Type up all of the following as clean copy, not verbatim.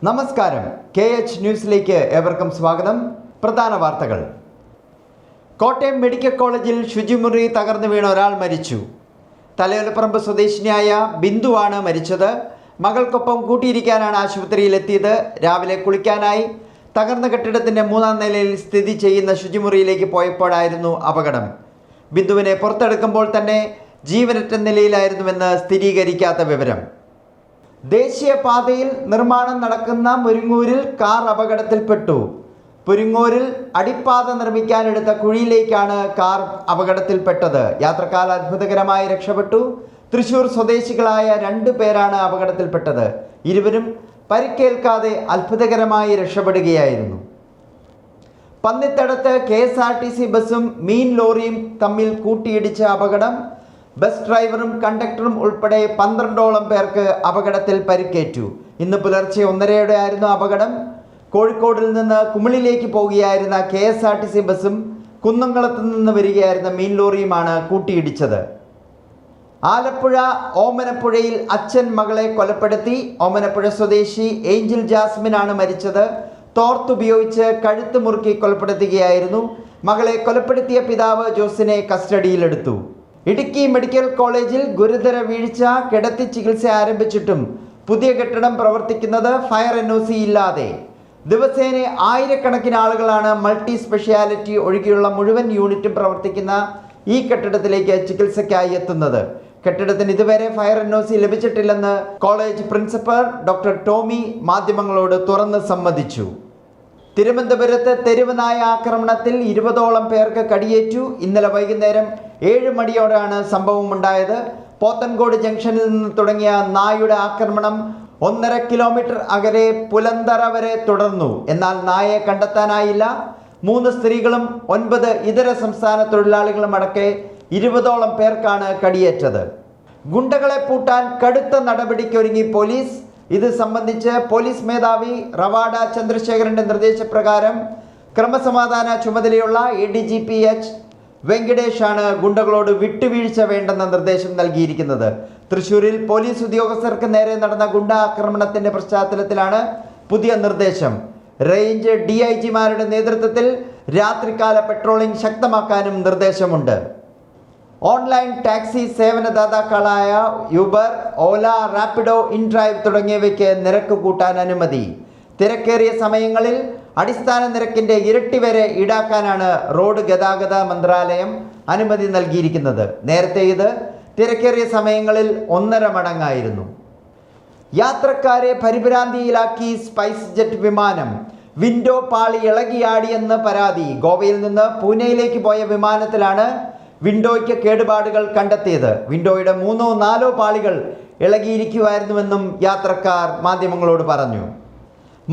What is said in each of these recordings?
നമസ്കാരം. KH ന്യൂസിലേക്ക് ഏവർക്കും സ്വാഗതം. പ്രധാന വാർത്തകൾ. കോട്ടയം മെഡിക്കൽ കോളേജിൽ ശുചിമുറി തകർന്നു വീണ ഒരാൾ മരിച്ചു. തലയോലപ്പറമ്പ് സ്വദേശിനിയായ ബിന്ദുവാണ് മരിച്ചത്. മകൾക്കൊപ്പം കൂട്ടിയിരിക്കാനാണ് ആശുപത്രിയിലെത്തിയത്. രാവിലെ കുളിക്കാനായി തകർന്ന കെട്ടിടത്തിൻ്റെ 3-ാം നിലയിൽ സ്ഥിതി ചെയ്യുന്ന ശുചിമുറിയിലേക്ക് പോയപ്പോഴായിരുന്നു അപകടം. ബിന്ദുവിനെ പുറത്തെടുക്കുമ്പോൾ തന്നെ ജീവനറ്റ നിലയിലായിരുന്നുവെന്ന് സ്ഥിരീകരിക്കാത്ത വിവരം. ദേശീയപാതയിൽ നിർമ്മാണം നടക്കുന്ന മുരിങ്ങൂരിൽ കാർ അപകടത്തിൽപ്പെട്ടു. പുരിങ്ങൂരിൽ അടിപ്പാത നിർമ്മിക്കാനെടുത്ത കുഴിയിലേക്കാണ് കാർ അപകടത്തിൽപ്പെട്ടത്. യാത്രക്കാർ അത്ഭുതകരമായി രക്ഷപ്പെട്ടു. തൃശൂർ സ്വദേശികളായ 2 പേരാണ് അപകടത്തിൽപ്പെട്ടത്. ഇരുവരും പരിക്കേൽക്കാതെ അത്ഭുതകരമായി രക്ഷപ്പെടുകയായിരുന്നു. പന്നിത്തടത്ത് KSRTC ബസ്സും മീൻ ലോറിയും തമ്മിൽ കൂട്ടിയിടിച്ച അപകടം. ബസ് ഡ്രൈവറും കണ്ടക്ടറും ഉൾപ്പെടെ 12ഓളം പേർക്ക് അപകടത്തിൽ പരിക്കേറ്റു. ഇന്ന് പുലർച്ചെ 1:30 ആയിരുന്നു അപകടം. കോഴിക്കോടിൽ നിന്ന് കുമിളിലേക്ക് പോകുകയായിരുന്ന KSRTC ബസ്സും കുന്നംകുളത്ത് നിന്ന് വരികയായിരുന്ന മീൻ ലോറിയുമാണ് കൂട്ടിയിടിച്ചത്. ആലപ്പുഴ ഓമനപ്പുഴയിൽ അച്ഛൻ മകളെ കൊലപ്പെടുത്തി. ഓമനപ്പുഴ സ്വദേശി ഏഞ്ചൽ ജാസ്മിനാണ് മരിച്ചത്. തോർത്തുപയോഗിച്ച് കഴുത്ത് മുറുക്കി കൊലപ്പെടുത്തുകയായിരുന്നു. മകളെ കൊലപ്പെടുത്തിയ പിതാവ് ജോസിനെ കസ്റ്റഡിയിലെടുത്തു. ഇടുക്കി മെഡിക്കൽ കോളേജിൽ ഗുരുതര വീഴ്ച. കിടത്തി ചികിത്സ ആരംഭിച്ചിട്ടും പുതിയ കെട്ടിടം പ്രവർത്തിക്കുന്നത് ഫയർ NOC ഇല്ലാതെ. ദിവസേന ആയിരക്കണക്കിന് ആളുകളാണ് മൾട്ടി സ്പെഷ്യാലിറ്റി ഒഴികെയുള്ള മുഴുവൻ യൂണിറ്റും പ്രവർത്തിക്കുന്ന ഈ കെട്ടിടത്തിലേക്ക് ചികിത്സയ്ക്കായി എത്തുന്നത്. കെട്ടിടത്തിന് ഇതുവരെ ഫയർ NOC ലഭിച്ചിട്ടില്ലെന്ന് കോളേജ് പ്രിൻസിപ്പൽ ഡോക്ടർ ടോമി മാധ്യമങ്ങളോട് തുറന്ന് സമ്മതിച്ചു. തിരുവനന്തപുരത്ത് തെരുവ് നായ ആക്രമണത്തിൽ 20ഓളം പേർക്ക് കടിയേറ്റു. ഇന്നലെ വൈകുന്നേരം 7 മണിയോടെയാണ് സംഭവം ഉണ്ടായത്. പോത്തൻകോട് ജംഗ്ഷനിൽ നിന്ന് തുടങ്ങിയ നായയുടെ ആക്രമണം 1.5 കിലോമീറ്റർ അകലെ പുലന്തറ വരെ തുടർന്നു. എന്നാൽ നായയെ കണ്ടെത്താനായില്ല. 3 സ്ത്രീകളും 9 ഇതര സംസ്ഥാന തൊഴിലാളികളും അടക്കെ 20ഓളം പേർക്കാണ് കടിയേറ്റത്. ഗുണ്ടകളെ പൂട്ടാൻ കടുത്ത നടപടിക്കൊരുങ്ങി പോലീസ്. ഇത് സംബന്ധിച്ച് പോലീസ് മേധാവി റവാഡ ചന്ദ്രശേഖരന്റെ നിർദ്ദേശപ്രകാരം ക്രമസമാധാന ചുമതലയുള്ള ADGP H വെങ്കടേഷാണ് ഗുണ്ടകളോട് വിട്ടുവീഴ്ച വേണ്ടെന്ന നിർദ്ദേശം നൽകിയിരിക്കുന്നത്. തൃശൂരിൽ പോലീസ് ഉദ്യോഗസ്ഥർക്ക് നേരെ നടന്ന ഗുണ്ട ആക്രമണത്തിന്റെ പശ്ചാത്തലത്തിലാണ് പുതിയ നിർദ്ദേശം. റേഞ്ച് DIGമാരുടെ നേതൃത്വത്തിൽ രാത്രികാല പെട്രോളിംഗ് ശക്തമാക്കാനും നിർദ്ദേശമുണ്ട്. ഓൺലൈൻ ടാക്സി സേവനദാതാക്കളായ യൂബർ, ഓല, റാപ്പിഡോ, ഇൻഡ്രൈവ് തുടങ്ങിയവയ്ക്ക് നിരക്ക് കൂട്ടാൻ അനുമതി. തിരക്കേറിയ സമയങ്ങളിൽ അടിസ്ഥാന നിരക്കിൻ്റെ ഇരട്ടി വരെ ഈടാക്കാനാണ് റോഡ് ഗതാഗത മന്ത്രാലയം അനുമതി നൽകിയിരിക്കുന്നത്. നേരത്തെ ഇത് തിരക്കേറിയ സമയങ്ങളിൽ 1.5 മടങ്ങായിരുന്നു. യാത്രക്കാരെ പരിഭ്രാന്തിയിലാക്കി സ്പൈസ് ജെറ്റ് വിമാനം. വിൻഡോ പാളി ഇളകിയാടിയെന്ന് പരാതി. ഗോവയിൽ നിന്ന് പൂനെയിലേക്ക് പോയ വിമാനത്തിലാണ് വിൻഡോയ്ക്ക് കേടുപാടുകൾ കണ്ടെത്തിയത്. വിൻഡോയുടെ 3-4 പാളികൾ ഇളകിയിരിക്കുമായിരുന്നുവെന്നും യാത്രക്കാർ മാധ്യമങ്ങളോട് പറഞ്ഞു.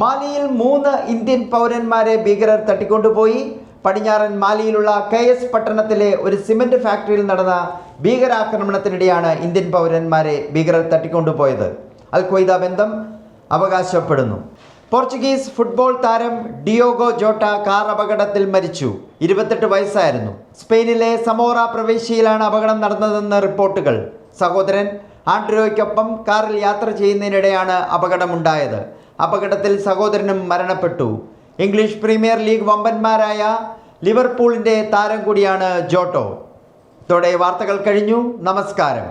മാലിയിൽ 3 ഇന്ത്യൻ പൗരന്മാരെ ഭീകരർ തട്ടിക്കൊണ്ടുപോയി. പടിഞ്ഞാറൻ മാലിയിലുള്ള KS പട്ടണത്തിലെ ഒരു സിമന്റ് ഫാക്ടറിയിൽ നടന്ന ഭീകരാക്രമണത്തിനിടെയാണ് ഇന്ത്യൻ പൗരന്മാരെ ഭീകരർ തട്ടിക്കൊണ്ടുപോയത്. അൽ ഖ്വയ്ദ ബന്ധം അവകാശപ്പെടുന്നു. പോർച്ചുഗീസ് ഫുട്ബോൾ താരം ഡിയോഗോ ജോട്ട കാർ അപകടത്തിൽ മരിച്ചു. 28 വയസ്സായിരുന്നു. സ്പെയിനിലെ സമോറ പ്രവിശ്യയിലാണ് അപകടം നടന്നതെന്ന് റിപ്പോർട്ടുകൾ. സഹോദരൻ ആൻഡ്രോയ്ക്കൊപ്പം കാറിൽ യാത്ര ചെയ്യുന്നതിനിടെയാണ് അപകടമുണ്ടായത്. അപകടത്തിൽ സഹോദരനും മരണപ്പെട്ടു. ഇംഗ്ലീഷ് പ്രീമിയർ ലീഗ് വമ്പന്മാരായ ലിവർപൂളിൻ്റെ താരം കൂടിയാണ് ജോട്ടോ. ഇതോടെ വാർത്തകൾ കഴിഞ്ഞു. നമസ്കാരം.